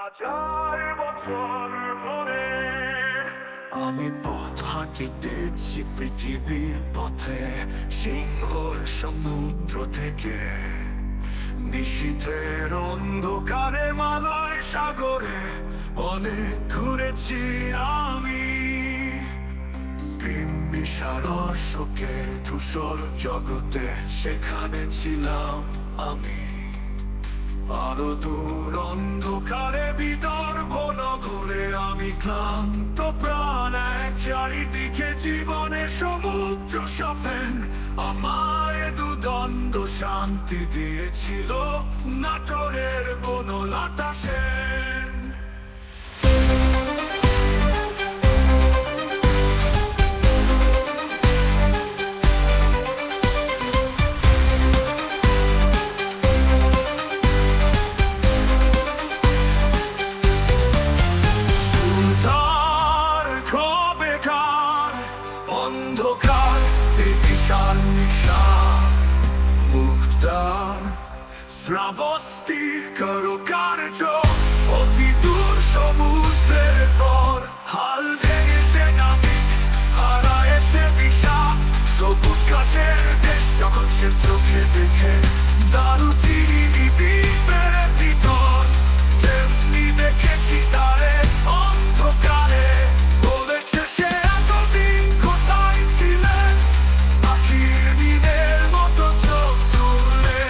হাজার বছর ধরে আমি পথ হাঁটিতেছি পৃথিবীর পথে, সিংহর সমুদ্র থেকে নিশীথের অন্ধকারে, মালয় সাগরে অনেক ঘুরেছি আমি। বিম্বিসার অশোকে ধূসর জগতে, সেখানে ছিলাম আমি। আরো দূর অন্ধকারে বিদর্ভ নগরে আমি ক্লান্ত প্রাণ এক, চারিদিকে জীবনে সমুদ্র সফেন আমায় দুদণ্ড শান্তি দিয়েছিল নাটোরের বনলতা সেন। অন্ধকার বিশাল নিশা মুক্তার শ্রাবস্তির কারুকার্য, অতি দূর সমুদ্রের পর হাল ভেঙেছে নাবিক, হারায়েছে দিশা। সবুজ ঘাসের দেশ যখন সে চোখে দেখে, দারুচিনি দ্বীপের ভিতর তেমনি দেখেছি তারে অন্ধকারে। বলেছে সে এতদিন কোথায় ছিলেন, পাখির দিনের মতো চোখ তুলে।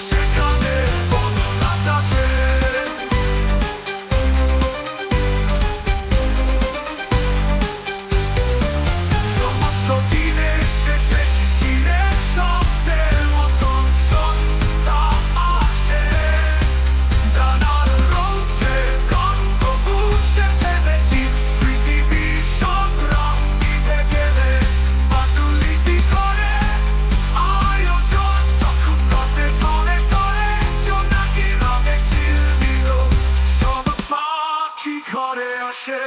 সেখানে বনলতা সেন। সমস্ত দিনের শেষে শিশিরের শব্দের মতন সন্ধ্যা আসে, দানার রৌদ্রে কণ্ঠ বুঝে ফেলেছি পৃথিবীর সংগ্রাম মিটে গেলে। পাণ্ডুলিপি করে আয়োজন তখন পথে ধরে ধরে জোনাকি রঙে ঝিলমিল সব পাখি ঘরে আসে।